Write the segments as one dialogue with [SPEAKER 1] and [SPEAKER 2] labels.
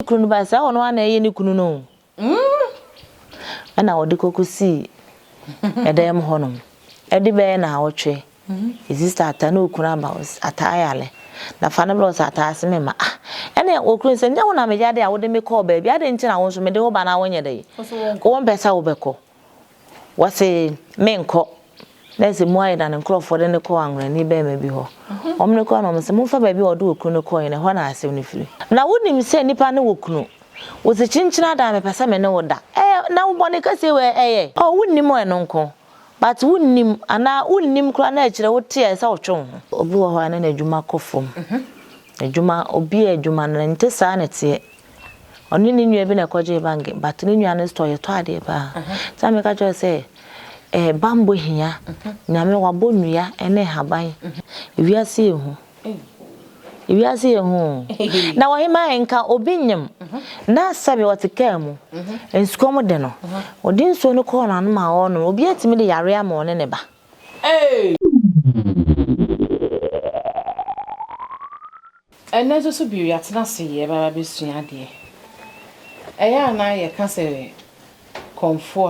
[SPEAKER 1] kunu ba sa ono ana ye ni kunu no ana odi kokosi edem honom edi be na awotwe sister atana okunu aba atayale na fa na bro sa atase me ma ene okunu se nya wona me yade a wode me call ba bia de ntina won so me de ho ba na wonye de ko won pesa wo beko wase me nko na se mu ayida ne nkrofo de ne ko anwra ni be ma bi ho omne ko na se mu fa ba bi ode okunu ko yin ho na asem ne firi na wonim se nipa ne wokunu wo se chinchina da me pesa me ne woda na wo bone kase we wonnim o eno nko but wonnim ana wonnim kra na akire wo tie se wotwe ho obi wo ho ana na adwuma kofom adwuma obi adwuma na nte sa na tie oni ni nua bi na koje bank but ni nua na store to ade ba sa me ka jo se bambo hia nyame wabo nua ene haban ewiase ehu ewiase ehu na wahima enka obi nyem na sabe wateka mu enskom de no odi nso no ko na no ma wo no obi atimi de yare ama one ne ba
[SPEAKER 2] ene so bi ya tena se ye baba besua de eya na ye ka se konfo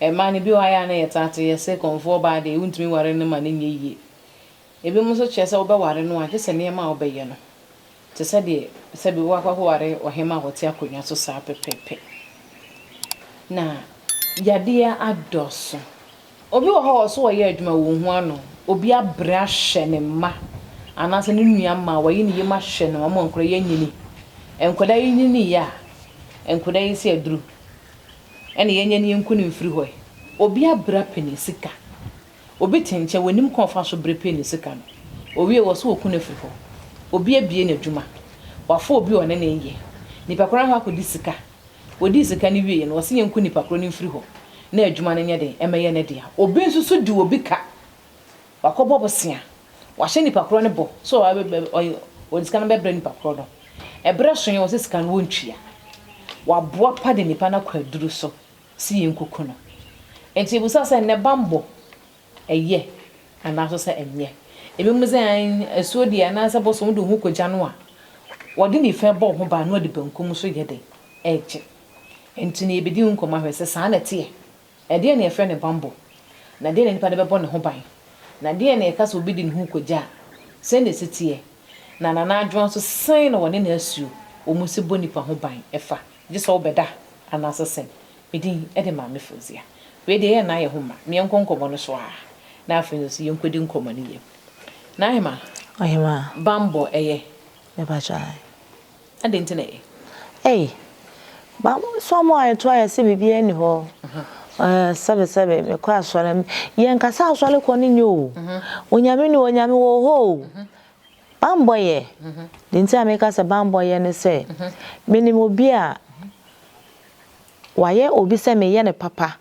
[SPEAKER 2] a mani bi wa ya na ye tate ye se konfo ba de untumi ware ne ma ne nyeye ebe mu so chese obe ware no a je ne ma obe ye no te se de se bi wa kwa ware ohema hote akonwa so sa pepepe na yade adoso obi wo ho so ye adwuma wo hu ano obi abra hye ne ma anase ne nua ma wa yi ne yema hye no ma nkora ye nyini enkoda yi nyini ya enkoda yi se aduru ene ye nyini nku ne mfiri ho obi abra peni sika obi tenche wanim konfa so bre peni sika no owie wo so oku ne firi ho obi abie ne adwuma wafo obi one ne ye nipa kora ho akodi sika wodi sika ne wie no wose yenku nipa kora ne mfiri ho na adwuma ne nye de emeye ne dia obi nso so di obi ka wakobo bosia wahye nipa kora ne bo so wodi sika na bebre nipa kora no ebre so ye wose sika no wontwia waboa pa de nipa na kwaduru so si yenkuku no enti busa se ne bambo eye ana so se enye ebi mu ze an esuo di ana se bo so mu do hu kogya no a wodi ni fe bo ho ba no de bankum so ye de eje enti ne ebedi nkoma hwese sa na tie ede ne efe ne bambo na de ne nipa de bebo ne ho ban na de ne ka so obi di hu kogya se ne sitie na na adwon so sen na woni na asuo o mu se bo nipa ho ban efa je so obeda ana so sen bedi ede ma me fozia we de ye na ye ho ma me nkonkomo no so a na afi so ye nkodi nkomo ne ye na ahima bambo eye
[SPEAKER 1] me ba chai
[SPEAKER 2] ade ntine
[SPEAKER 1] bambo so mo ayeto ayese bibia ni ho sabe me kwa asole ye nkasa asole ko ni nyo onyame ni onyame wo ho bambo ye dinti ameka se bambo ye ne se minimo bia waye obi se me ye ne papa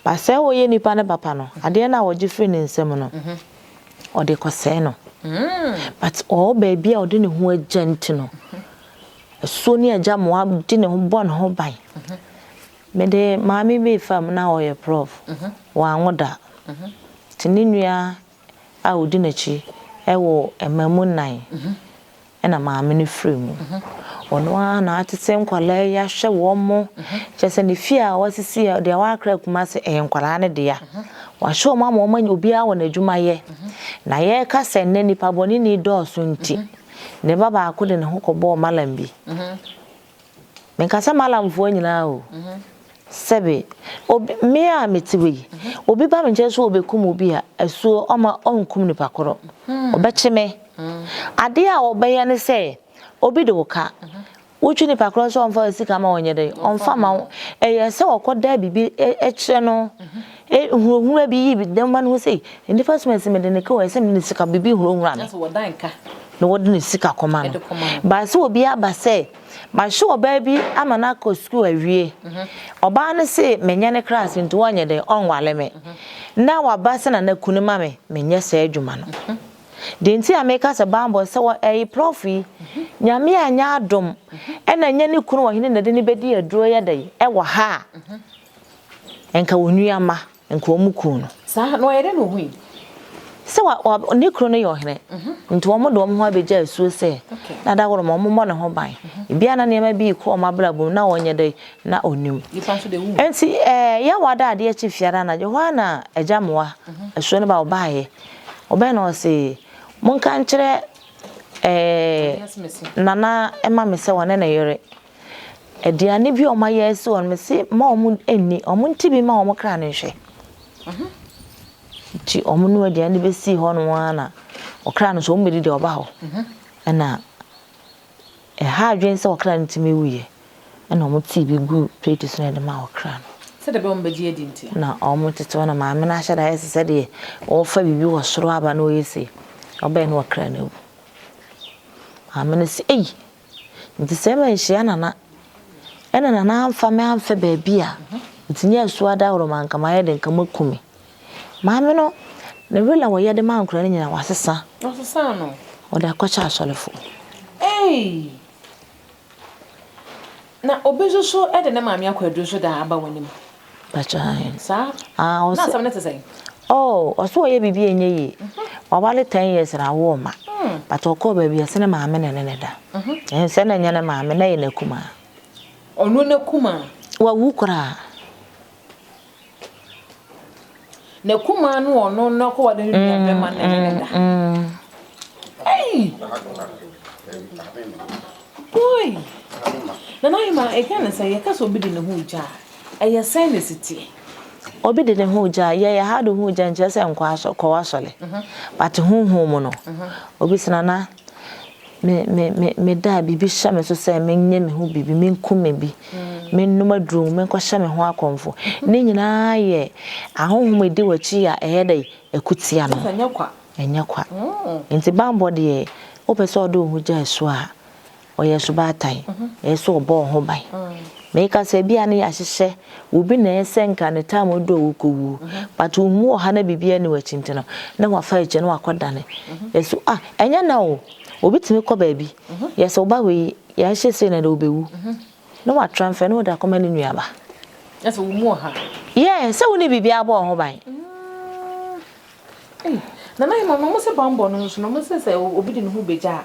[SPEAKER 1] ba se wo ye nipa ne papa no ade na wo gifri ne nsem no ode ko se no but o baby ode ne ho agent no so ni aja mo ade ne ho bon ho ban me de mami be fam na o ye prof wa ngoda tininua a odi na chi ewo emamu nan ena maame ne free mu ono ana atete nkwala ya hwe wo mo chese ne fie a wasisi de wa akra kuma se nkwala ne de ya wa hwe mo ama omanyi obi a wo na adwuma ye na ye ka se ne nipa boni ni do so nti ne baba akode ne hokobo malam bi me ka se malam fo nyina o sebe obi me a metiwe obi ba me nche so obekum obi a asuo oma onkum nipa koro obecheme ade a obeye ne se obi de woka wuchu nipa koro so onfa sika ma wonye de onfa ma eye se okoda bibi ekire no hurahura bi yi bi dem ma no se in first month me de ne ka we se me sika bibi hurahura me
[SPEAKER 2] so wodan ka
[SPEAKER 1] no wodi ne sika koma no ba se obi aba se ma sho oba bi ama na ko school awie oba ne se menye ne class nti wonye de onwale me na waba se na na kunu ma me menye se adwuma no de nti ameka se bambo se wo profi nyame anya adom ena nya ne kunu wo hene na de ne bedi aduro ye de wo ha enka wonu ama enka wo muku no
[SPEAKER 2] sa no yede no hui
[SPEAKER 1] se wa ni kro no yo hene nti wo mo do mo ho abeja asuo se na da woro mo mo ne ho ban bia na nema bi ko ma brabo na wonye dai na onim enti ya wada ade achi fiara na Johanna ejamoa asuo ne ba obaye oba na o se monka nkire nana ema me se wone na yere ediane bi o ma yesi won me se ma o mu eni o mu ntibi ma o mu kra ne hwe ti o mu no ediane be si ho no ana o kra no so o medi de oba ho na ha adwen se o kra ntimi wuye na o mu ti bi gu plate so na de ma o kra no
[SPEAKER 2] se de be o mbedi edi ntia
[SPEAKER 1] na o mu tete na ma me na hye da yesi se de o fa bibi wo soro aba na o yesi oba na o kra na wu amene se nti se ma hia nana ena na amfa me amfa ba bia ntinya asu ada woro manka ma yede nka makumi maame no ne wela wo yede ma ankura nyina wasesa
[SPEAKER 2] no
[SPEAKER 1] o da kwacha asolefo
[SPEAKER 2] na obezo so ede na maame akwadru so da aba wonim
[SPEAKER 1] bacha
[SPEAKER 2] sa o na sam na tesai
[SPEAKER 1] oso ye bibi enye yi wabale 10 years na wo ma but okọ ba bia se ne maame ne da se na nyane maame na ye na kuma
[SPEAKER 2] onu na kuma
[SPEAKER 1] wa wukura
[SPEAKER 2] na kuma no ono no ko wade ni be ma ne da boy na ima e kan say e ka so bi de ne hu ja e ye say ne siti
[SPEAKER 1] obi de ne hu ja ye ha do hu ja nche se nkwa so ko wasole but hu mu no obi sinana me da bibi sha me so say me nye me hu bibi me nkume bi me numa drum me ko sha me ho akomfo ne nyina ye ahohom edi wachi ya ehedai ekutia no enyakwa nti bambo de opeso do hu ja so a oye so ba tai eso obo ho ban me ka se bia ne ya hyehye obi na esenka ne tam do wukowu but hu ha na bibia ne wachintino na wafa eche na wakodane eso enya na o obi timi ko baabi yes oba we ya hyese na do bewu na wa transfer na da koma ne nuaba
[SPEAKER 2] yes wo mu ha
[SPEAKER 1] yes se woni bibia abo ho ban
[SPEAKER 2] na ima mo se bambo no so no mo se obi de ne hu beja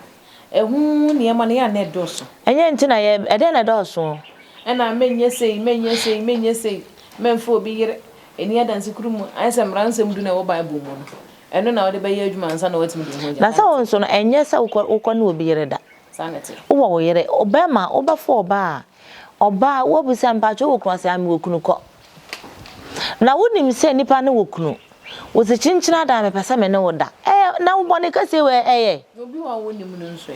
[SPEAKER 2] ehu ne ma ne ya na doso
[SPEAKER 1] enye ntina ye ede na doso
[SPEAKER 2] na menye sei menfo obi yire eni adansi kurumu ayesem ransem du na wo bible mu no eno na wode baye adwuma ansa na watimi de hoja
[SPEAKER 1] na sa won so no enye sa ukọ na obi yire da
[SPEAKER 2] sanete
[SPEAKER 1] wo yire obema obafo oba wo busa mpacho wo kwase ami wokunu ko na wonim se nipa ne wokunu wo se chinchina da me pesa me ne woda na wo bone kase we
[SPEAKER 2] obi wa wonim no nso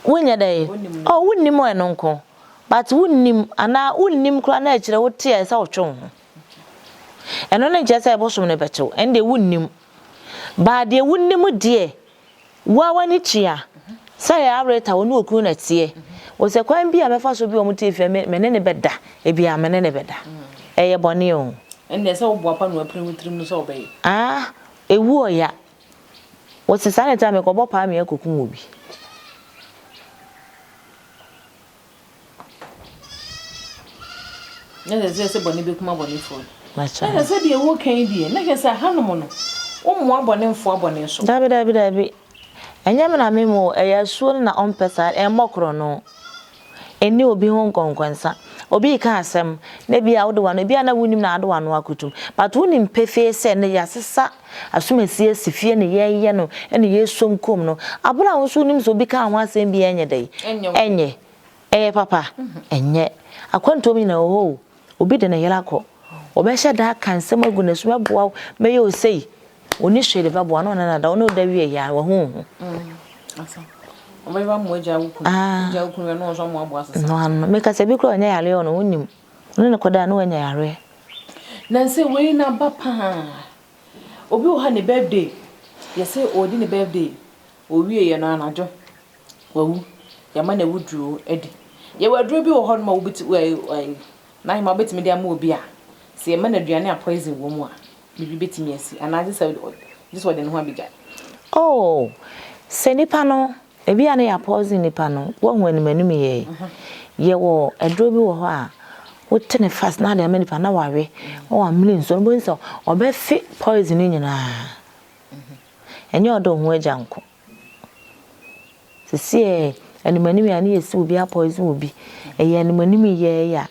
[SPEAKER 1] wonya dai wonim o eno nko but wunnim ana wunnim kura na akire wote ya sa wotwe ho eno ne je sa ebosom ne bechew ende wunnim ba de wunnim de wa wani chia sa ya areta woni okunu na tie wo se kwan bia mefa so bi o mutie fe mene ne beda e bia mene ne beda eye bone o
[SPEAKER 2] ende sa wo boapa no apre wutrim no so obey
[SPEAKER 1] ewu oya wo se saneta me ko bopa me akokun obi
[SPEAKER 2] na ze boni be kuma boni fo
[SPEAKER 1] macha
[SPEAKER 2] na ze de wo kan die na ke sa hanom no ummu abone mfo abone so
[SPEAKER 1] dabi enya me na memo eya suo na ompesa mokro no eni obi ho nkonkwansa obi ka asem na bia wodewa no bia na wunim na adewa no akotum but wunim pefe se ne yasesa asumasi asifie ne yeye no ene yesom kom no abura wo so wunim so obi ka ho asem bia enye dai enye papa enye akwanto mi na oho obi de na yelako obehye da kansem agu na suma boa meye osei oni hwede ba boa no na da ono da wie ya wo hu
[SPEAKER 2] asa omeba moja wuku ja wuku no so mo abo asasa
[SPEAKER 1] no me ka se bi kro nya yare ono wonim no ne koda no nya yare
[SPEAKER 2] na se we na bapa obi o ha ne birthday ye se odi ne birthday o wie ye no anajo wawu ya ma na wuduro edi ye waduro bi wo ho no ma wobiti na hima betimi dia ma obi a se ye ma na aduane a poison wo mu a bibi betimi asi anaje se this one ho abiga
[SPEAKER 1] se nipa no ebi ane ya poison nipa no wo hu animanum ye wo aduro bi wo ho a wote ne fast na de nipa na wawe o amili nso bo nso obefi poison nyina enye odo ho agyanko sisi animanim ya ne yesi obi apoison obi eye animanim ye ya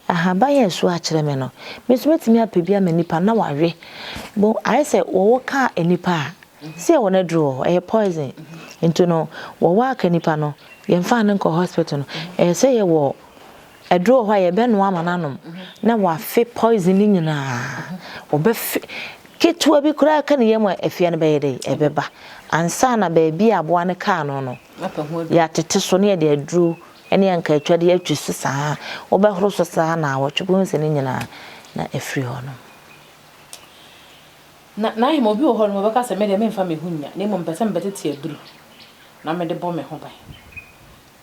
[SPEAKER 1] ahaba ye so a kire me no me so metimi apebia manipa na wawe bo I say wo ka enipa si e wona dro e poison into no wo wa ka nipa no ye mfa ne ko hospital no e say ye wo edro ho ye be no amananom na wa fe poison nyina obe ketwa bi kura ka ne yem afia ne be ye dey ebeba ansa na ba bi aboa ne ka no ya tete so ne de adru ene anka atwade atwisu saa obehoro so saa na wotwebo nse ne nyina na afri ho no
[SPEAKER 2] na him obi wo ho no beka se me de me mfa me hunya na mo mpese mbetete adru na me de bo me ho bai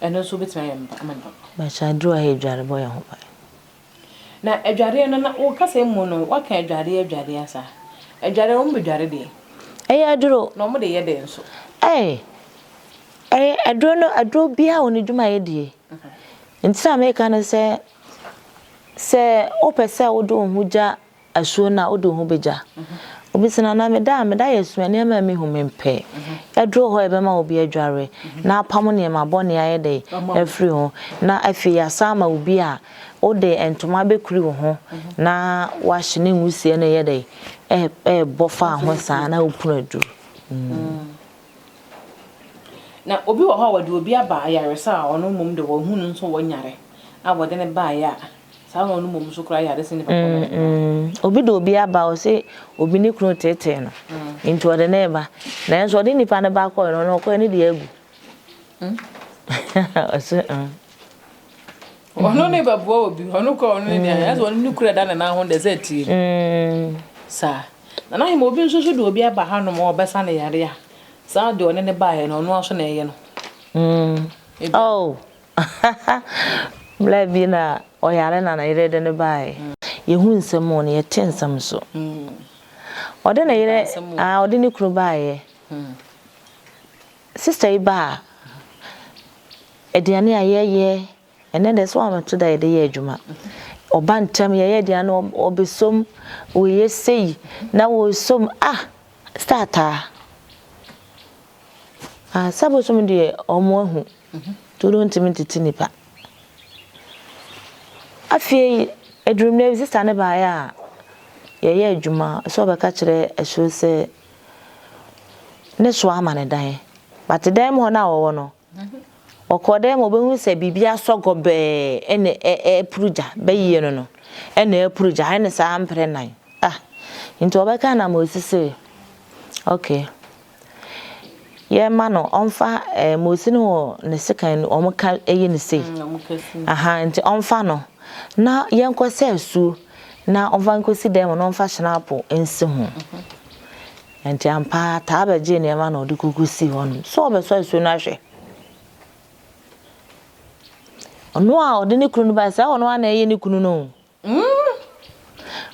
[SPEAKER 2] eno so betima yem amanda
[SPEAKER 1] ba cha adru a edware bo ye ho bai
[SPEAKER 2] na edware no na wo ka se mu no wa ka edware asa edware wo mbedware de
[SPEAKER 1] adru
[SPEAKER 2] no mo de ye de nso
[SPEAKER 1] adro bia woni dwuma ye die ntina me ka no se opese wodo huja asuo na wodo hu beja obisina na me da yesu ene ma me hu mempe adro ho ebe ma obi adware na apam ne ma bone aye de afri ho na afi ya sama obi a ode entoma bekuri wo ho na wa hye ne nwusie ne ye de bofa ho sa na opunu adro
[SPEAKER 2] na obi wo ha wade obi aba ayaresa a ono mum de wo hunu nso wo nyare a wode ne ba ya sa ono mum so kra yare se ne papa
[SPEAKER 1] obi do obi aba o se obi ne kunu tete no into wode ne ba na enso ode nipa ne ba ko no ko ne de agu
[SPEAKER 2] ono ne ba bo obi ono ko ono ne ya so ono ne kura da na ho de ze ti sa na him obi nso so de obi aba ha no mo obesa ne yare ya sa de one ne bae no no so na eye no
[SPEAKER 1] oh mlabi na oyare na yire de ne bae ye hu nsem o ne ye tensam so ode na yire ode ne kru bae sister iba ediane ayeye ene de so am to da ye de ye adwuma oba ntam ye ediane obesom we ye sei na wo som starta sabo so me de omo ahu to don't titi nipa afie edrum na sister ne ba ya ye adwuma so be ka kire ehwo se ne so ama ne dan but dan mo na wo no okodem obehu se bibia sogobe ene pruja bayiye no ene pruja ene sa ampre nan into obeka na mo sise okay ye ma no onfa mosi no ne sekan no omka eyi ne sei nti onfa no na yenko se asu na onfa nkosi dem no onfa shinapo ensi ho nti ampa ta baje ne ma no de kukusi hon so obeso asu na hwe ono a ode ne kunu ba sa ono a na eye ne kunu no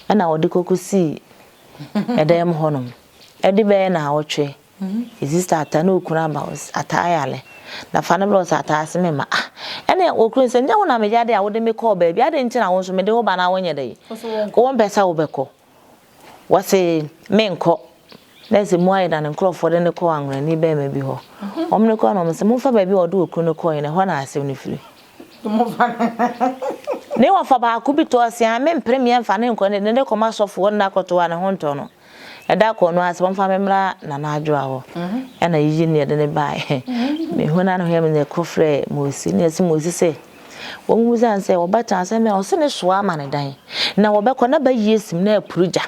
[SPEAKER 1] ana ode kukusi edem honom edi be na awotwe sister atana okuna ba atayale na fa na bro sa atase me ma ene okunu se nya wona me yade a wode me call ba bia de ntina won so me de ho ba na wonye de ko won pesa wo beko wase me nko na se mu ayida ne nkrofo de ne call anwra ni be ma bi ho omne ko na se mu fa ba bi wode okunu call ne ho na asem ne firi ne wa fa ba ku bi to ase a me premier fa ne nko ne de koma sofo na koto na ho nto no eda ko no ase wonfa memra na na Adwoa ho ena yiyi ne de ne bae me hona no he me ne kofre mosi ne ase mosi se wo mu zan se obata ase me o se ne so ama ne dan na wo be ko na ba yesim na apuruja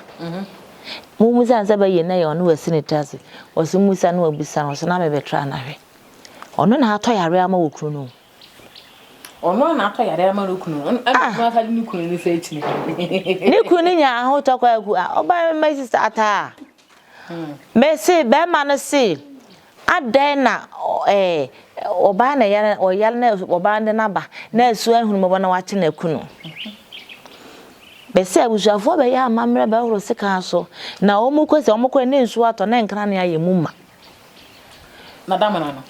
[SPEAKER 1] mu zan se ba ye na ye ono wasi ne tase o se musa na obisa no se na me betra na hwe ono na ato yare ama wo kru no
[SPEAKER 2] ono na ato yare ama wo kru no ma fa ni kru ni se echi
[SPEAKER 1] ni kru ni nya ho to kwa ku oba my sister ata me se be ma no se adan na oba na yare o yale na oba de na ba na asu ahunu mo na wache na kunu be se abusuafo be ya amamre be horo sika so na omuko se omuko ne nsu ato na nkra na ya mu ma
[SPEAKER 2] na dama na no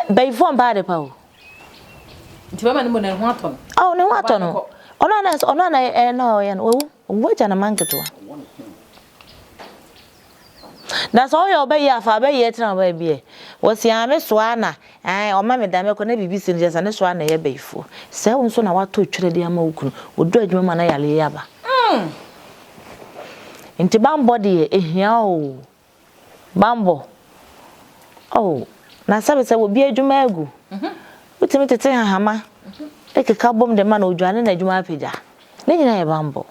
[SPEAKER 1] be fo mba de pa o
[SPEAKER 2] nti ba ma ni mo na ho ato
[SPEAKER 1] ne ho ato no ono na no ya no wo ja na manketo That's all your bay ya fa bay yet na baby. Was ya me swana, o ma me da me ko na bibi sin je sa ne swana ye bayfo. Se won so na wato twere de ama ukunu. Odu adwuma na yale yaba. Inti bambo de ehia o. Bambo. Oh, na sabe se obi adwuma agu. Utimi tete hahama. Ekeka bom de ma na odwane na adwuma apagya. Ne nyina ye bambo.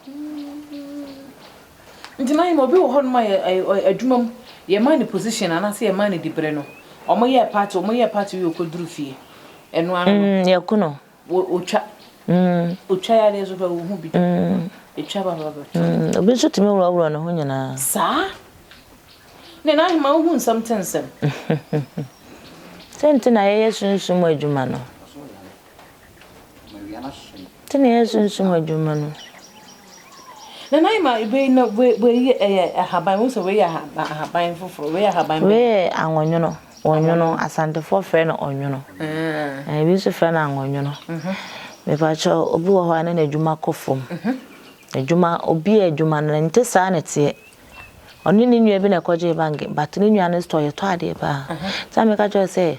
[SPEAKER 2] Nti na him obi wo ho no ma adwumam ye man position ana se ye man dibre no omo ye party we okoduru fie eno ano
[SPEAKER 1] ye kuno
[SPEAKER 2] otwa ya lezo ba wo hu bi etwa baba
[SPEAKER 1] obi so timi wura no ho nyina
[SPEAKER 2] sa ne na him wo hu nsam tensem
[SPEAKER 1] senti na ye sunsun adwuma no tini ye sunsun adwuma no
[SPEAKER 2] na na ima be no we ahaban wo so we ahaban foforo we ahaban
[SPEAKER 1] we anwonyono onyono asante for friend onyono bi so friend anwonyono me pa cho obi wo ho ana na adwuma kofom adwuma obi adwuma na nte saa na tie oni ni nua bi na koje bank but ni nua na store to ade ba ta me ka cho se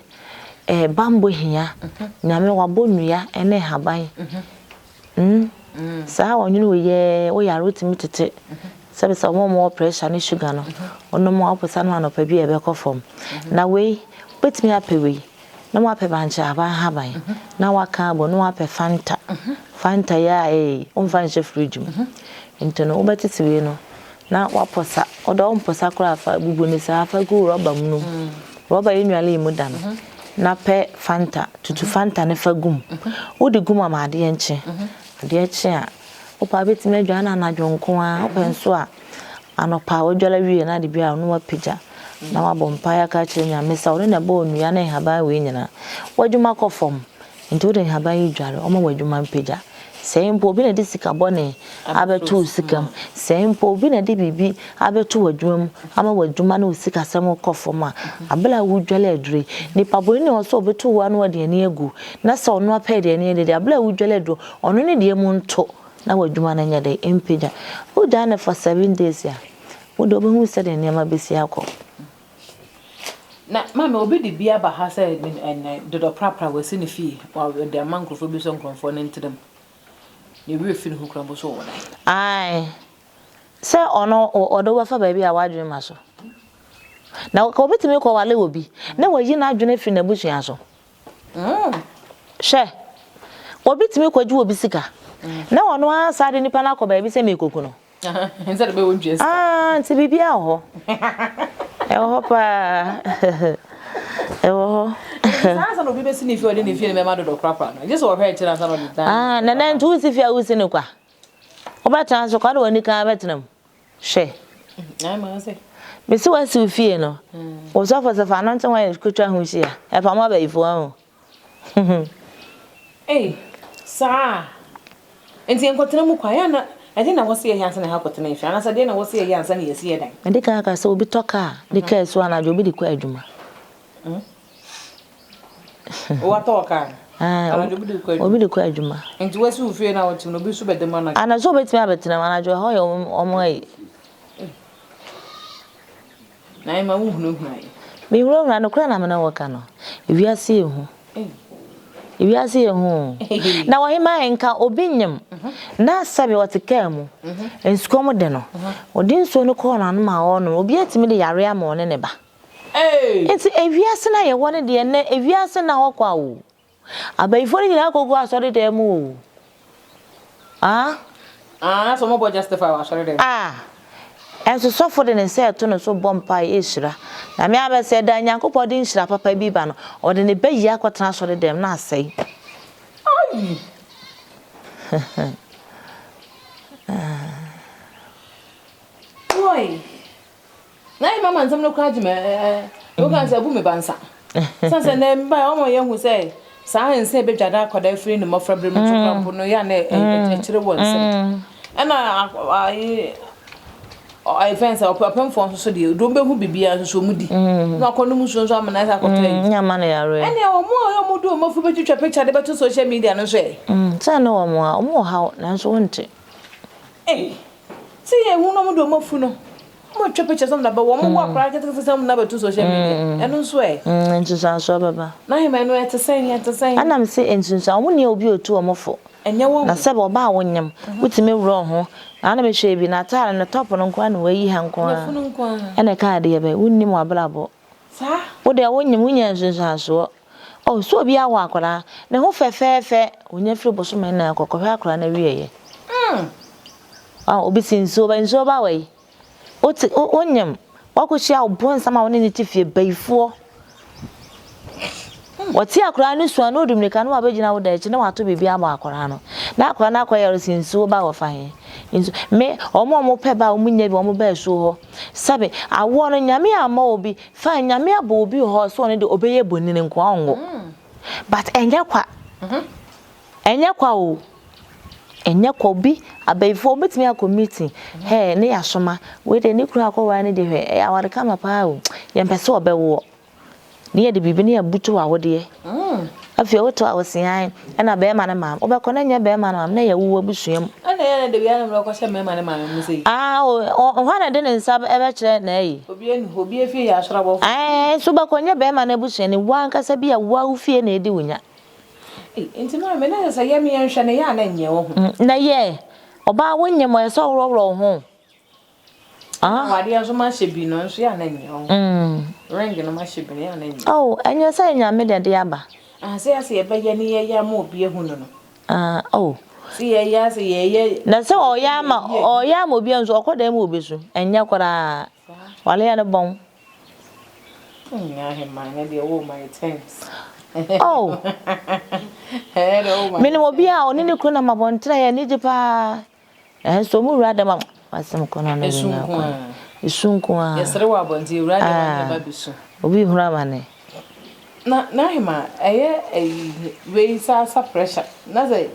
[SPEAKER 1] bambo hia nyame wabo nua ene haban sa wonyu we wo yaro timi tete sabe sa mo pressure ni sugar no ono mo aposa no anopa bi ebe kofom na we betimi apewe na mo ape bancha aba haban na waka abo no ape fanta ya on fanche fridge into no obetiti we no na waposa odo omposa kura afa bubu ni sa afa gu rubber mu rubber yinuale mu da no na pe fanta tutu fanta ne fagum odi gum amade enche ade eche a opa betime adwana na dwonko a openso a anopa odwala wie na de bia no wapija na wabompa ya ka kire nya mesa ore na bo onua na haba we nyina wadwuma kofom nti ode haba yi dware omo wadwuma mpija sempo bi na de sika bone abeto sikam sempo bi na de bibi abeto wadwum ama wadwuma na usika sem kofom a abela wudwala adure nipa bo ni oso obeto wa no de ani agu na sa ono apɛ de ani de abela wudwala adure ono ne de mu nto na wadwuma na nya de mpija wo dane for 7 days ya wo do be hu se de nema besi akọ
[SPEAKER 2] na mama obi di bia ba ha se dodo prapra we sini fie wa de mankrofo bi so nkrofo ne ntidem ne wi fi hu krambo so wona
[SPEAKER 1] ai se ono odo wa fa ba bia wadwene ma so na ko betime ko wale obi na wayi na adwene fi na busua so she obi timi ko ju obi sika na ono asa de nipa na ko ba bi se mekoku no
[SPEAKER 2] nza de be wonjie
[SPEAKER 1] nti bibia ho ewo pa ewo
[SPEAKER 2] Sansa no bibe sini fi ode ne fi ne mema dodo krapa no just wo hwe tira sansa no dan
[SPEAKER 1] na ntu si fi a usi ne kwa obata so kwa do wani ka betenam she
[SPEAKER 2] na ma se
[SPEAKER 1] me si wa si fi no o so fa fa no ntan wa kutwa hu shi ya e fa ma ba ifo ho
[SPEAKER 2] sa enti enkotra mu kwa ya na ade na wose ye yansa na ha kotena ifi anasa de na wose ye yansa na yesi ye dan
[SPEAKER 1] ade ka ka so obi toka de ka so na jo bi de kwa adwuma
[SPEAKER 2] o toka
[SPEAKER 1] obi de kwa adwuma
[SPEAKER 2] enti wasi ufie na wotim no bi so bedema na
[SPEAKER 1] ana so betimi abetena na jo ho ye omo ai
[SPEAKER 2] na ima wu hunu ai
[SPEAKER 1] mi wuro na no kra na me na woka no ewiase ehu ewiase ehu na wahima enka obi nyem na sabe wateka mu enskom de no odin so no ko na no ma wo no obi atimi de yare ama one ne ba enti ewiase na ye wone de ne ewiase na hokwa wo abaifo ni na kogo asori de mu
[SPEAKER 2] so mo bo justify wa asori de
[SPEAKER 1] enso sofo de ne se to no so bompa ehira na me abese da nyankopɔ de nhira papa bi ba no o de ne bayi akɔtena asori de na asai
[SPEAKER 2] Oi. Na mama nsam no kwaji me o kan se bu me bansa. Sanse na mba o mo ye hu se sa nse be dwada akoda free no mofra bre mu tukrampo no ya na kire wonse. I fancy open phone so de do be hu bibia so mudi. Na akono mu so amana sa akotai.
[SPEAKER 1] Nya ma na yare.
[SPEAKER 2] Ene o mo do mo fu be twitwa picture de beto social media no so e.
[SPEAKER 1] Say no o mo ha na so wonte.
[SPEAKER 2] Si ye hu no mo do mo fu no. mo twa pictures on da ba wo mo wa kra get some na ba to social media eno so
[SPEAKER 1] ensunsan so baba
[SPEAKER 2] na him eno etesen
[SPEAKER 1] anam se ensunsan omo ne obi otu omofo
[SPEAKER 2] enye wo
[SPEAKER 1] na sebe oba a wonyam wutime wuro ho na na me hwe bi na tare no top no nkwa na wayi ha nkwa ene ka de be wunnim abrabo
[SPEAKER 2] sa
[SPEAKER 1] wo de wonyam wunya ensunsan so oh so obi awa akora ne ho fefefe onya firi bosoma na akokɔhwe akora na wieye obi sinso ba wei onyam wakohia obonsam a woni ne tifie baifo wati akora ne suan odum ne kanu abegina wo da echi na wato bibi ama akora no na akora na akoya sinso ba wo fa he nso me omo pe ba omunya bi omo ba esu ho sabe awo no nyame ama obi fa nyame aba obi ho so ne de obeye bonine nko anwo but enya kwa o enya kwa obi abaifo betimi akọ meeting he ne yasoma we de ne kura akọwa ne de he awade kama pa o ye mpese obewo ne ye de bibi ne abutu wa wode afia woto awosian na be ma ne ma obekọ na nya be ma na na ye wuwa busuam
[SPEAKER 2] ana ye de bia na mro ko hye me ma ne ma mu sei
[SPEAKER 1] o hwana de ne nsa ebe kire na yi
[SPEAKER 2] obi efie ya asrabo
[SPEAKER 1] so bekọ nya be ma na busuam ne wa nkasa bia wa ufie na edi wunya
[SPEAKER 2] enti ma me na se ye me yenhwe ne ya na nye wo ho
[SPEAKER 1] na ye oba wonye mo ye so woro ho
[SPEAKER 2] wade aso ma hye bi no nso ya na nye wo ring no ma hye bi ya na nye
[SPEAKER 1] enye se nya me de aba
[SPEAKER 2] se ye be ye ne ye ya ma obi ehu no se ye
[SPEAKER 1] na se oya ma obi enso okoda ma obi so enye kwara wale ya ne bon
[SPEAKER 2] nya he ma ne de wo my thanks
[SPEAKER 1] hello mini obi a oni ne kro na mabontra ya ni jipa so mu rada ma wasem kono na isunku a
[SPEAKER 2] yesere wa bonti rada ma ba bisu
[SPEAKER 1] obi hura mane
[SPEAKER 2] na hima we sa pressure na say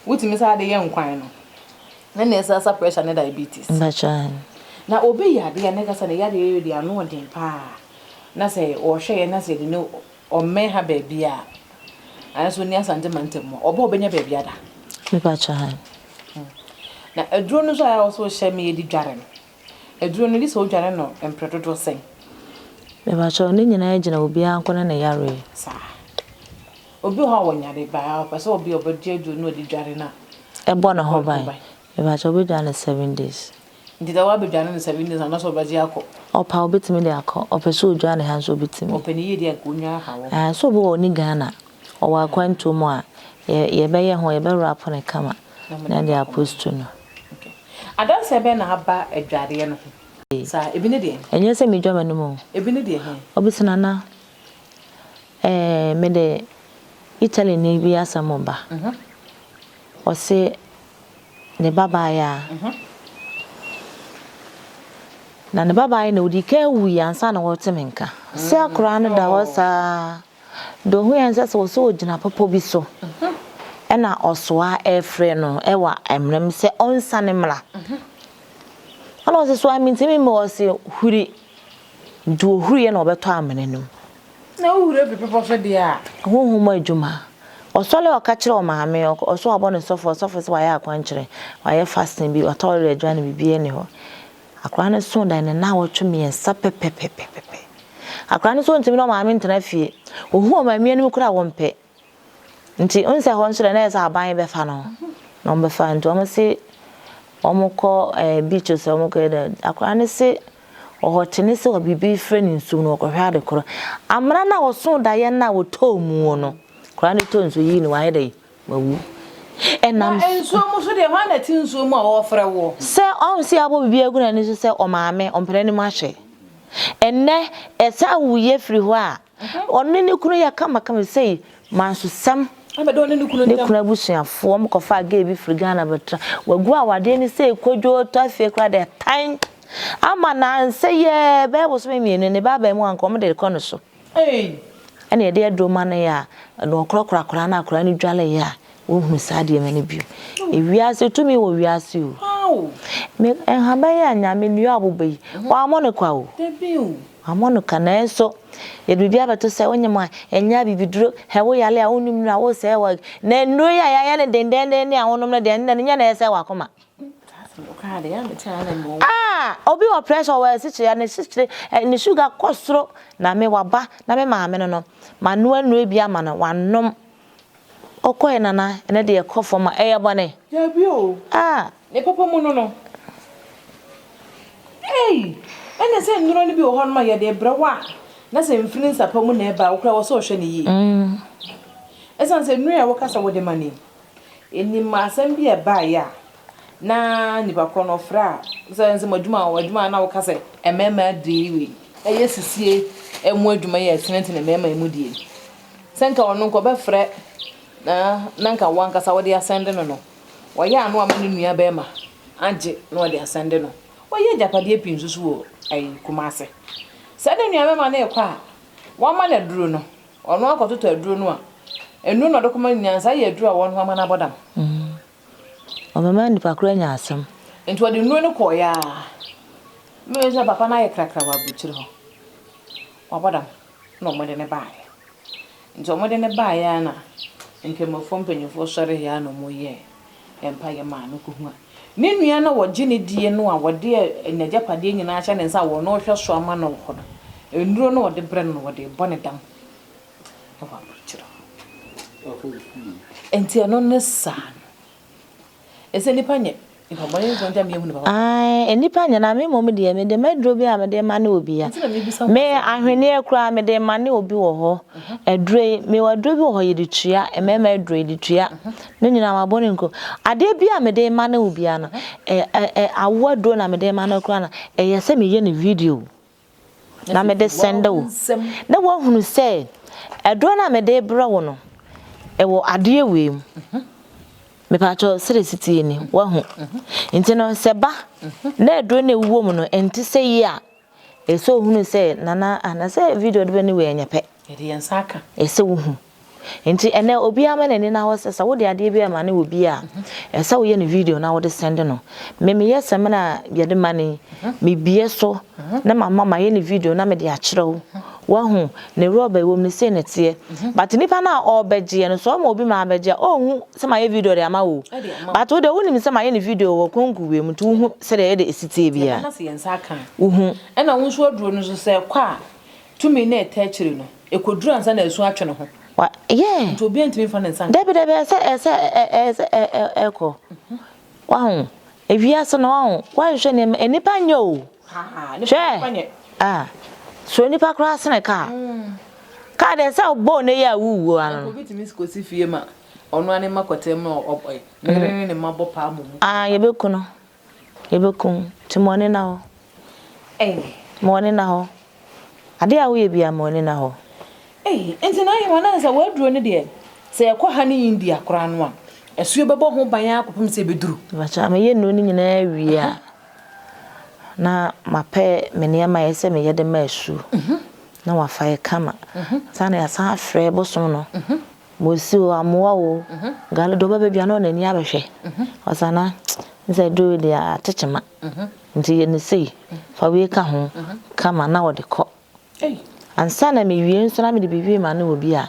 [SPEAKER 2] wutimi sa de ye nkwan no na na sa pressure na diabetes
[SPEAKER 1] mbachan
[SPEAKER 2] na obi ya de ne kasa ne ya de de anu odin pa na say o hwe na say de no o me ha baby a aso ni asante mantem obo obenya baby ada
[SPEAKER 1] mbachan
[SPEAKER 2] na aduro no so ya so hye me di dware no aduro no di so dware no empredodo sen
[SPEAKER 1] mbachan ni nyina agina obi ankona na yare
[SPEAKER 2] sa obi ho wonyare ba pa so obi obodi aduro no di dware na
[SPEAKER 1] ebo na ho bai mbachan obi dwane 7 days
[SPEAKER 2] ndi da wa be dwane 7 days na so obaji akọ
[SPEAKER 1] opa obetimi de akọ opeso odwane ha so obetimi
[SPEAKER 2] openi ye de akonya ha wo
[SPEAKER 1] so bo ni Ghana o wa kwanto mo a ye be ye ho ye be rap ne kama na de aposto no
[SPEAKER 2] adan se be na aba adware no sa ebi ne de
[SPEAKER 1] enye se mi dwama no mo
[SPEAKER 2] ebi ne de
[SPEAKER 1] obisana na me de Italy ne bi asamoba o se ne baba ya na ne baba na odi ka wu yansa na wote menka se akora no da wasa do hu yansa so ogina popo bi so na osoa efre no ewa emrem se onsa ne mra ana se so amintimi me se huri do huri na obeto amenenum
[SPEAKER 2] na huri be popo so dia
[SPEAKER 1] honhom adwuma osole oka kire o maame oso obo ne sofo se waya akwankire waya fasting bi otore adwane bibie ne ho akwa ne so dan ne na wotwe me ensa pepepepepe akwa ne so ntimi no maame ntena fie ohu o maame anu kura wompe nti onse ho nsure na esa aban be fa no no be fa nti o se omukọ beach so omukọ da akwa ne se ohotene se obibi friend nsu no okohwa de koro amra na woso da ye na wotomu no kura ne to nsu yi ni wa ye wawu enam
[SPEAKER 2] enso mu so de hwa na ti nso mu a wo frɛ wo
[SPEAKER 1] se on si abo bibi aguna ni so se o maame ompere ni mu ahwe enne esa wuye firi ho a onni ni kunu ya kama sei manso sam
[SPEAKER 2] abedo ne kunu
[SPEAKER 1] ne kunu abusuafo mo kofa ga bi firi Ghana betra wagu awade ni sei kodwo to afie kra de tan ama na nse ye be bo so mienu ne baba mu anko mo de kono so ene de adoma na ya no okra na akra ni dwale ya wo hu sade mani bi ewiase tumi wo wiase o me enhaba ya nyame nyu abobai wa amono kwa o
[SPEAKER 2] debiu
[SPEAKER 1] amono kana enso ye bibia beto se onyema enya bibiduro he wo yale a onum na wo se wa na nro ya ne dendende ne ahonum na de ne nya na ese wa koma obi o pressure wa sichi ya ne sugar kosoro na me waba na me maame no ma no anu bia ma no wanom okoye nana ene de ekofo ma eye bone
[SPEAKER 2] ya bi o ne papa mu no ene se nnuro ni bi o ho no ma ye de brewa na se mfini sapa mu na eba okra wo so hwe ne yi esan se nnuro ya wo kasa wo de mani eni ma asem bi e ba ya na ni ba kro no fra se maduma na wo kasa emema diwi eye sisie emu aduma ye tenente na emema emu die senka ono nko be frɛ na nka wankasa wo de asende no wo ya anu ama nua be ma age na wo de asende no wo ye japade pinsusu wo ai kumase sade nua be ma na ekwa wo ma na duro no ono akototo aduro no a enu no dokoma nyansa ye aduro a wo no ama na bodam
[SPEAKER 1] mama ni pakura nya asem
[SPEAKER 2] enti wode nuro no koya me je papa na ye krakra wa buchiri ho wa bodam no mo de ne bae enti mo de ne bae na nke mo fom penyefo sore ya no mo ye empa ye ma no kuhu a ne nua na wo gine die no a wode enagapade nyina acha ne nsa wo no hwe so ama no ho no enuro no wode bre no wode bone dam wa buchiri enti ano ne sa ese nipa nye nipa bone zo nja me hu ne baba
[SPEAKER 1] nipa nye na me mom de me de medro bi a me de ma na obi ya me ahwene ekura me de ma na obi wo ho edre me wadro bi wo ho ye de tua emema edre de tua no nyina ma bone nko ade bi a me de ma na obi ya no awadro na me de ma na kura na ye se me ye ne video na me de send o na wo hunu se edro na me de bra wo no wo ade we mu me pacho city ni wa hu nti no seba na edro na ewuo mu no enti se yi a eso hunu se nana ana se video de be ni we enyepe
[SPEAKER 2] e de yansaka
[SPEAKER 1] ese wo hu nti ene obi ama na ni na wo sesa wo de ade bi ama na obi a esa wo ye ne video na wo de send no me yesa me na ye de mani me bie so na mama ye ne video na me de akyerew wahu ne roba wo me se netie but nipa na obeje no so ma obi ma abeje hu se ma ye video de ama wo but wo de woni mi se ma ye ne video wo konku we mu tu hu se de ye de esitie bia
[SPEAKER 2] na se yensa kan
[SPEAKER 1] hu
[SPEAKER 2] e na wo so aduro no so se kwa tumi na eta akire no ekoduru ansa na esu atwe no ho
[SPEAKER 1] wa yeah
[SPEAKER 2] to obi antimi fa ne nsa
[SPEAKER 1] debe se eko wahu evia so no wahu wa hwe ne nipa nyo
[SPEAKER 2] nipa nye
[SPEAKER 1] so nipa kra sene ka de se obo ne ya wuwo anu
[SPEAKER 2] obi timi skosi fie ma ono ane makotem no oboy ne mabo pa amumu
[SPEAKER 1] yebekun timone na ho mone na ho ade a wo ye bia mone na ho
[SPEAKER 2] enti na ye wana nsa waduro ne de se yakwa ha ne India kra no a esuo bebo ho ban akopem se beduru
[SPEAKER 1] bacha me ye no ni nyina wi a na mape meniama yese me yede ma asu na wafa ye kama sana ya san afre boso no mosi o amoa o gale do baba bia no na ni abehwe osana nse do de atechema nti ye ne sei fa we ka ho kama na wode ko ansana me wie nso na me de bibi ma na obi a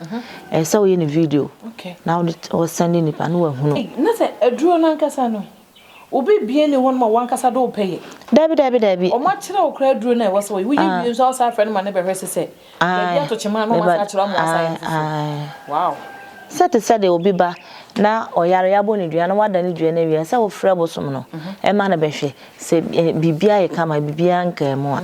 [SPEAKER 1] ese wo ye ne video na wo send ni pa no wa hunu
[SPEAKER 2] na se aduro na nkasa no obi bie ne won ma wankasa do peye
[SPEAKER 1] dabi
[SPEAKER 2] o ma kire okra aduro na e woso we yi bi so sa friend ma ne behwe se ya bi to chema no ma sa kire mo asa wow
[SPEAKER 1] sate obi ba na oyare ya bo ne dua na wada ne dua na wi se wo frɛ bosom no e ma na behwe se bibia ye kama bibia nka mo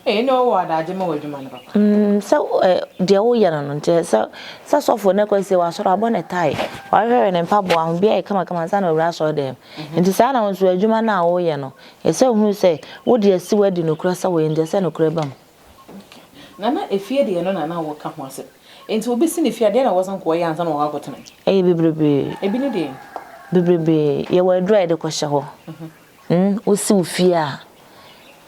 [SPEAKER 1] a
[SPEAKER 2] no wa da je ma wadwuma ne papa
[SPEAKER 1] so de wo yara no nte so sofo ne kwese wa so abo ne tai wa hwere ne mpabo ahụ bia e kama nsa na owura so dem nti sa na nso adwuma na wo ye no e se hu se wo de asi wadi no kura sa wo nde se no kura bam
[SPEAKER 2] na efie de no na wo ka ho ase nti obi si ne fie de na wo san ko ye ansa na wo akotena
[SPEAKER 1] bebrebe
[SPEAKER 2] ebi ne de
[SPEAKER 1] bebrebe ye wa dry de ko hye ho wo si wo fie a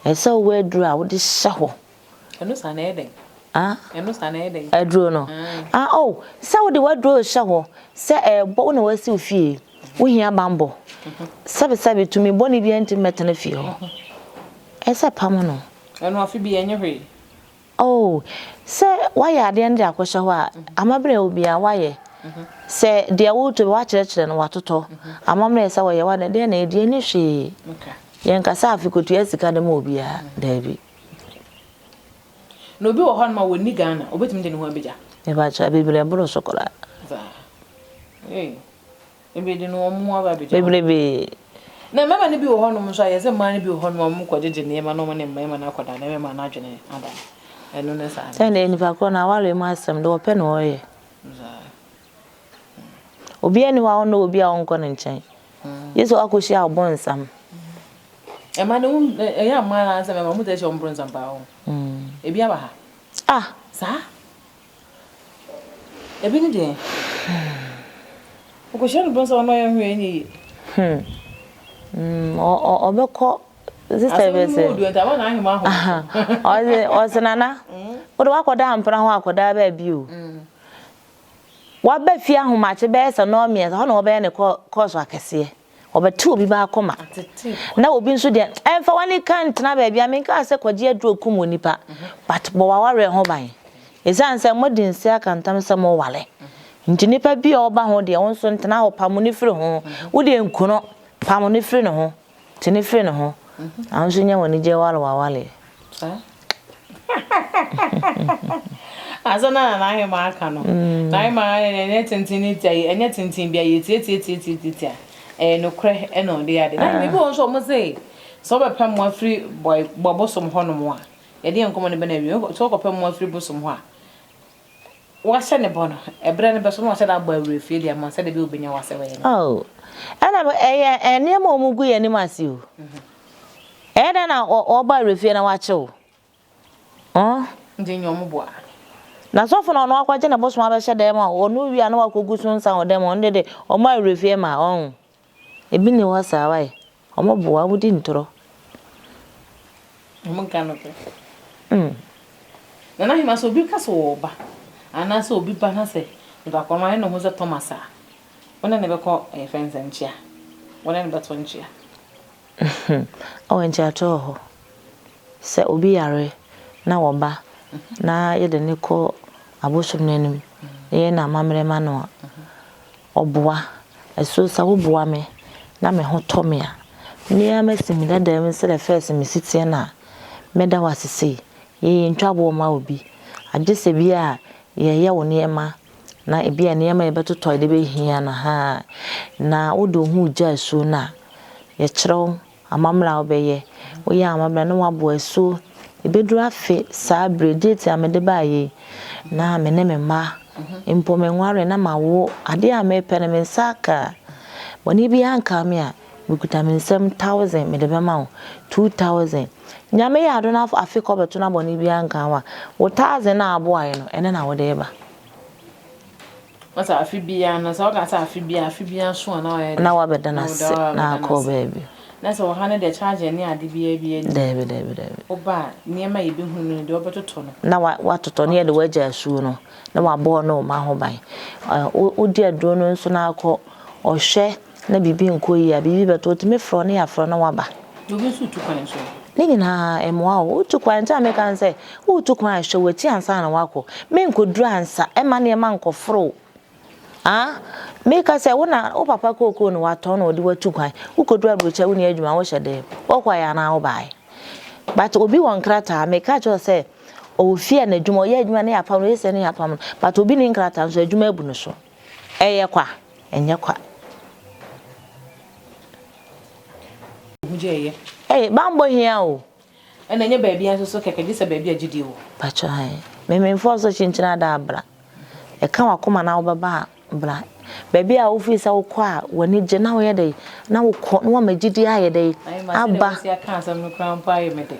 [SPEAKER 1] esa wo aduru a wo de hye ho
[SPEAKER 2] eno sa na eden eno sa na eden
[SPEAKER 1] aduru no sa wo de waduru hye ho se bo na wasi wo fie wo hia bambo sabe tumi boni bi enti metana fie ho esa pam no
[SPEAKER 2] eno afi bi enye hwe
[SPEAKER 1] se why ade ande akwhye ho a amabere obi a why se de wo to wa kire no watoto amam na esa wo ye wa de na edi ni hwe yen kasa afikotu asika de ma obia David
[SPEAKER 2] no bi wo hon ma woni Ghana obetim de ne ho abeja
[SPEAKER 1] e ba cha bibele bro sokola
[SPEAKER 2] ebe de no mo abeja
[SPEAKER 1] bibele
[SPEAKER 2] na mama ne bi wo hon mo so ayese ma ne bi wo hon mo ko jeje ne ma no mo ne ma na akoda na ma na adwene ada eno ne sa
[SPEAKER 1] tende ni fa ko na wale mu asem de ope no oye obi ani wa ono obi a onko ne nchen yeso akoshi abonsam
[SPEAKER 2] e ma ne ya ma na asem ma mu te che ombonsam ba ho ebi aba ha sa ebi ni de okoshi ombonsam no ye hwe ni
[SPEAKER 1] obeko sister bese oze nana odo wakoda ampra ho akoda ba bio wa ba fi ahomache be se no mie ho na obe ne course akese obetu obi ba akoma na obi nso de emfa wani kan tena ba bia me ka se kwaje aduro kum onipa but bo wa ware ho ban ezan se modin se akantam se mo wale nti nipa bi oba ho de won so ntena ho pamoni firi ho wo de nkuno pamoni firi no ho tini firi no ho anso nya woni je wale
[SPEAKER 2] azana na ahi ma aka no na ma enye tintin ti enye tintin bia ye tie no kre eno de ade na me bi won so mo say so be pem mo afri boy bobosom ho no mo a ye de enkomo ne be na wi so ko pem mo afri bosom ho a wa hye ne bono ebre ne be so mo hye da gba awre fie dia mo se de bi obenya wase we
[SPEAKER 1] oh ana ene mo mugu ye ni masi o eda na oba awre fie na wa che o
[SPEAKER 2] ndi nyom boa
[SPEAKER 1] na so fo na no akwaje na bosom abehye dem a onu wi ana wakogu so nsa o dem on de o ma awre fie ma on ebi ni wasa wai omo boa wudi ntoro
[SPEAKER 2] mo kan no pe na hima so bi ka so oba ana so obi ba na se ndo akoma no ho ze Thomasa wona ne be ko friends enchia wona ne be to nchia
[SPEAKER 1] o enchia to ho se obi yare na woba na ye de ne ko abosom nanim ye na mamre ma no oboa eso sa wo boa me na me ho to me a ni amasi da dem se the first me sitie na me da wasese ye ntwabo ma obi agese bi a ye woni ema na ebi a ne ema ye betoto de be hia na ha na odo hu gya so na ye kyerɛw amamra obeye oya amamra na wabo eso ebedu afe sa bredate amede baaye na me ne me ma impo me nware na mawo ade a me pene me saka woni bi anka me a bukuta me 7,000 me de be ma 2,000 nyame ya do na afi ko beto na boni bi anka wa 1,000 na abo aye no ene na wo de ba
[SPEAKER 2] masa afi bia na so ga sa afi bia so na wa
[SPEAKER 1] na wa beda na se na ko baby
[SPEAKER 2] na so ha ne de charge ni ade bia
[SPEAKER 1] David
[SPEAKER 2] oba niema ye bi hunu de obetoto no
[SPEAKER 1] na wa toto ne de waja asuo no na wa bo no ma ho ban odi aduro no nso na akọ ohwe na bibi nkoyi a bibi beto timi fro ne ya fro na wa ba
[SPEAKER 2] obi su tu kwan so
[SPEAKER 1] ni nyina emoa o tu kwan ta me kan say o tu kwan ahwe wati ansa na wako me nkoduru ansa e ma ne ma nkofro me ka say wona o papa koko no wato na odi watu kwan ukoduru abrocha woni adwuma wo hyede okwa ya na wo bai but obi won krata me ka jo say o fie na adwuma ye adwuma na ya pam no yese na ya pam but obi ni krata nso adwuma abu no so eye kwa enye kwa
[SPEAKER 2] hujeye
[SPEAKER 1] bambo hia o
[SPEAKER 2] ena nye baabi anso so keke dise baabi agidi wo
[SPEAKER 1] pacho hai me force chinchina da abra e kan wakoma na wo baba bra baabi a ofi sa wo kwa wani je na wo ye dai na wo ko no magidi aye dai aba
[SPEAKER 2] ya kan sam no krampa ye mede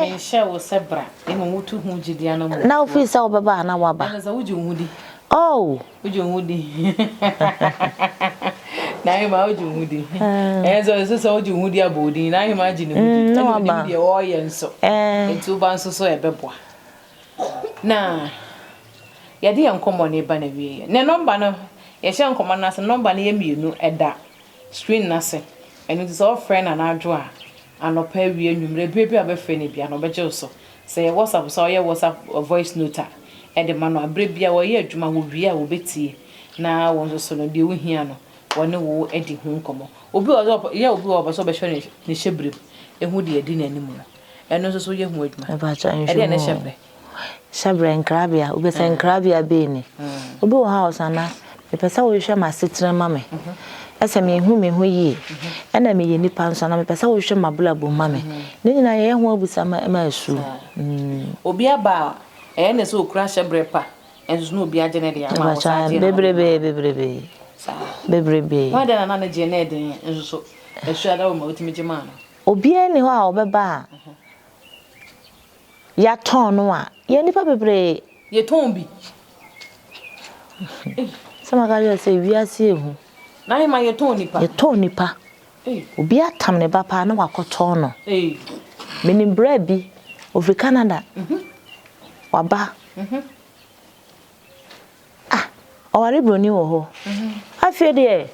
[SPEAKER 2] me she wo sebra e mo mutu hu gidi ana mo
[SPEAKER 1] na ofi sa wo baba na wo aba
[SPEAKER 2] na za wuji hudi
[SPEAKER 1] oh
[SPEAKER 2] wuji hudi na hima wuji hudi ezo so wuji hudi abodi na hima agini hudi na hudi de wo ye nso etu ba nso so ebeboa na yadi yankomo ne ba na wie ne number no ye hye nkomo na se number ne ye mienu eda screen na se enu ti so friend na Adwoa anopa wie nwumre bebe abefe ne bia no beje so se WhatsApp so ye WhatsApp voice note e de mano abre bia wo ye adwuma wo wie a wo betie na won so no de wo hia no wone wo edi hu nkomo obi o ye obi o so be hwe ne hyebrem ehu de edi nanim no eno so ye hu adwuma e de ne hyebre
[SPEAKER 1] hyebre nkrabia obi se nkrabia be ni obi wo house ana me pesa wo hwe ma setre ma me ese me hu yi ena me ye nipa nso na me pesa wo hwe ma bulabo ma me ne nyina ye hu abusa ma asu
[SPEAKER 2] obi aba e ne so okura hyebre pa enso no obi agene de ama wo sa je
[SPEAKER 1] bebrebe
[SPEAKER 2] why then na je na eden enso so esu ada wo ma otimi je ma no
[SPEAKER 1] obi ani ho a obeba ya ton no a ye nipa bebre
[SPEAKER 2] ye ton bi
[SPEAKER 1] sama ga yo se wiase ehu
[SPEAKER 2] na hima ye ton nipa
[SPEAKER 1] obi atam ne bapa na wakoton no menim bra bi over Canada waba owari broni wo ho afie de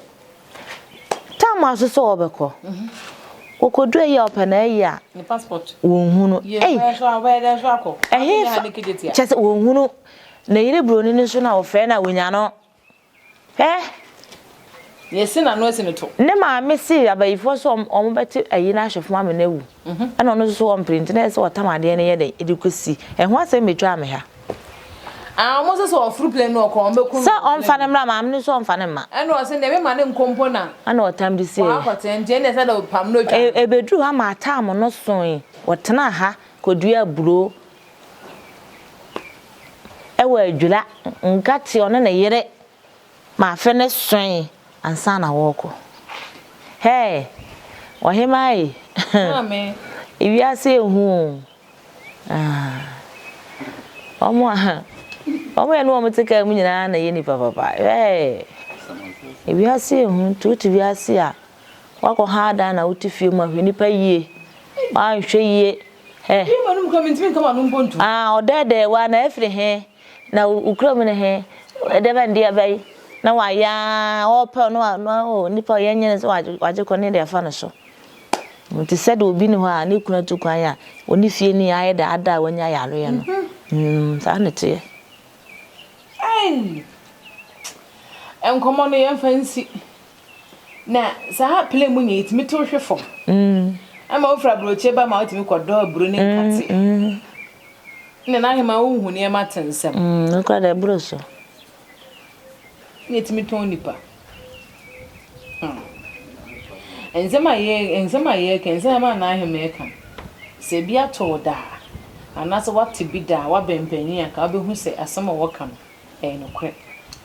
[SPEAKER 1] tam asoso obeko okodu ye opana ya
[SPEAKER 2] ni passport
[SPEAKER 1] wo hunu
[SPEAKER 2] so awede so akọ
[SPEAKER 1] chese wo hunu na yire broni ni so na wo fe na wonya no
[SPEAKER 2] yesi na no esi ne to
[SPEAKER 1] ne ma me si abayifo so omo beti ayi na ahwefo ma me na wu ana no so on print na ese otamade ne ye de edikosi eho asem metwa me ha
[SPEAKER 2] mo so ofuru plane no ko ombe kun
[SPEAKER 1] sa on fa ne mra ma me so on fa ne ma
[SPEAKER 2] ana o se ne me ma ne nkompo na
[SPEAKER 1] ana otam di se
[SPEAKER 2] akote nje ne se da pam no twa
[SPEAKER 1] ebedru ha ma atam no son wotena ha kodua buro ewa adwula ngati one na yere ma fe ne son ansa na woko ohimai
[SPEAKER 2] amen
[SPEAKER 1] ibi ase ehu omo enu omo tika mu nyina na ye ni papa ibi ase ehu tutu bi ase a wako ha da na utifie mu ahweni pa yie wa hwe yie
[SPEAKER 2] bi manum commitment kama no mbontu
[SPEAKER 1] odede wa na efre he na ukro mu ne he edeba ndia bai na wa ya ope no nipa yenye so waje ko ne de fa no so muti said obi ni ho a ne kuna tu kwan ya oni fie ni aye da ada wanya ya lo ye no sa ne te
[SPEAKER 2] enkomo no ye fancy na sa play mu nye itimi to hwe fo ama ofra broche ba ma otimi kodo buru ne nkate ne na hema hu ne ma tensem
[SPEAKER 1] nkwa da buru so
[SPEAKER 2] yetimi ton nipa enzema ye kenzema na aheme kan se bia to da anaso wate bi da wa bempani aka obehu se asema wo kan no kre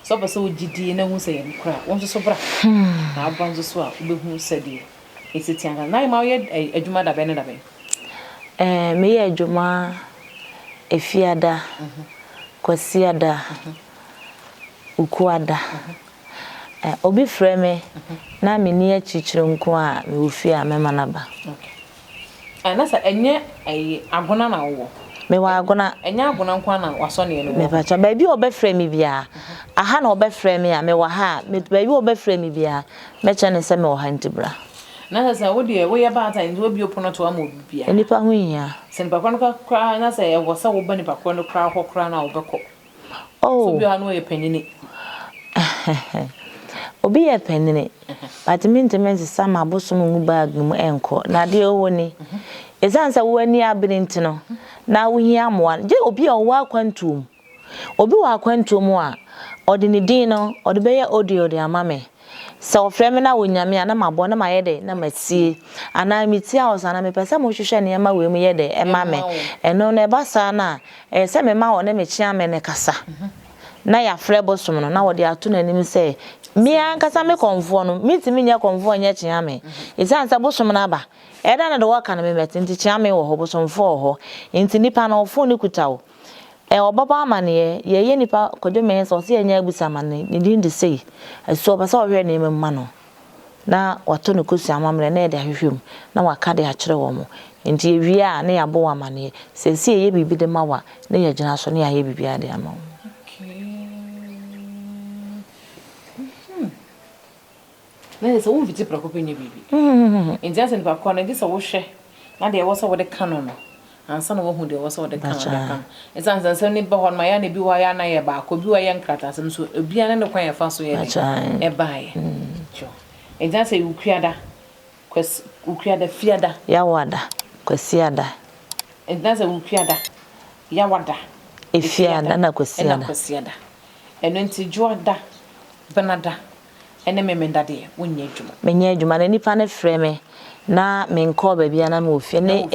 [SPEAKER 2] so be so gidi na hu se ye kra won so bra na abanzo so a obehu se de esitianga na ma ye adwuma da be ne da be
[SPEAKER 1] me ye adwuma efiada kwasiada ukuada obi freme na me ni achichire nko a me ofi a me manaba
[SPEAKER 2] na sa enye agona na wo
[SPEAKER 1] me wa agona
[SPEAKER 2] enye agona nko na waso ne no
[SPEAKER 1] me pacha ba bi obe freme bia aha na obe freme a me wa ha me ba bi obe freme bia me cha ne se me wo ha ntibra
[SPEAKER 2] na sa wo de wo ye ba ta nzo bi opono to am obi bia
[SPEAKER 1] nipa hu hia
[SPEAKER 2] se nipa kwa no kra na sa ye wo sa wo ba nipa kwa no kra ho kra na wo beko
[SPEAKER 1] so
[SPEAKER 2] bi ha no ye panini
[SPEAKER 1] obi ye penene but mint sama bosom ngu bag mu enko na de owo ni esansa wo ani abirint no na wo hia moa je obi o wa kwantum obi wa kwantum a odi ni din no odi be ye audio de amame se ofreme na wonyame na mabo na mayede na masie ana mitia osana me pese mo hwehwe ne ma we mu yede emame eno na ebasa na se me ma wo na me chia me ne kasa na ya frebo som no na wo de ato na nim se mi ankasa me konfo no mitimi nya konfo nya chia me isansa bosom na ba eda na de waka na me meti nti chia me wo ho bosom fo ho nti nipa na ofo ni kutawo obaba amane ye nipa kodwo me so se nya abusa amane ni din de sei so ba so hwe ne memma no na wato ne kosi amamre na ede ahwehwem na waka de akire wo mo nti ewia na ya bo amane se se ye bibi de mawa na ya gina so na ya ye bibi ade ama
[SPEAKER 2] na se wo viti prakope nya bibi nti ase nipa kwa na di se wo hwe na de wo se wo de kano no ansa na wo hu de wo so de kan de kan esan san ni ba hon ma ya na bi wa ya na ye ba ko bi wa ye nkrata sem so ebia ne kwan ye fa so ye e bae jo ejan se ukuada kwes ukuada fiada
[SPEAKER 1] ya wada kwesiada
[SPEAKER 2] ejan se ukuada ya wada
[SPEAKER 1] efiada na kwesiada
[SPEAKER 2] eno nti joada benada ene memenda de wonye adwuma
[SPEAKER 1] menye adwuma na nipa ne frɛ me na menko ba bia na me ofie ne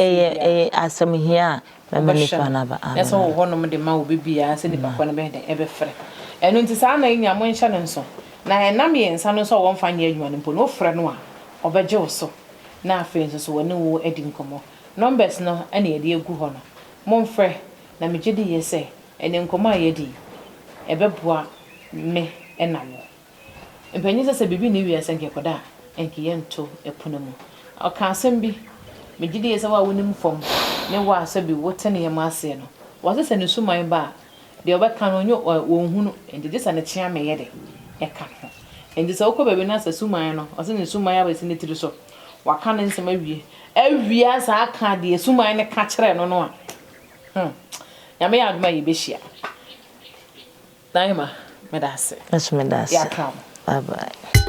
[SPEAKER 1] asem hia me nipa na ba
[SPEAKER 2] na so wo honom de ma wo bibia se nipa ko ne be de ebe frɛ eno nti sa na nya mo nhyɛ ne nso na enam ye nsa no so wo mfa nya adwuma ne mpo no frɛ no a obegye wo so na afi nso so woni wo edi nkomo numbers no ene ye de egu ho no mo mfrɛ na me gye di ye se ene nkomo ayedi ebeboa me enawo mpanyi sɛ bibi ne wi asɛnke koda enke yento epono mu aka asɛm bi me gye di ye se wa wonim fom ne wa asɛ bi wote ne yam ase no wa sɛ ne suman ba de obɛka no nyo wo hunu ende de sɛ ne kyea me ye de eka ho ende sɛ wokɔ baabi na sɛ suman no ɔsɛ ne suman ya bɛsi ne tiri so waka ne nsɛm awie asa aka de suman ne ka kyerɛ no no a nyame ya aduma ye behia daima medase
[SPEAKER 1] medase
[SPEAKER 2] ya kam
[SPEAKER 1] bye bye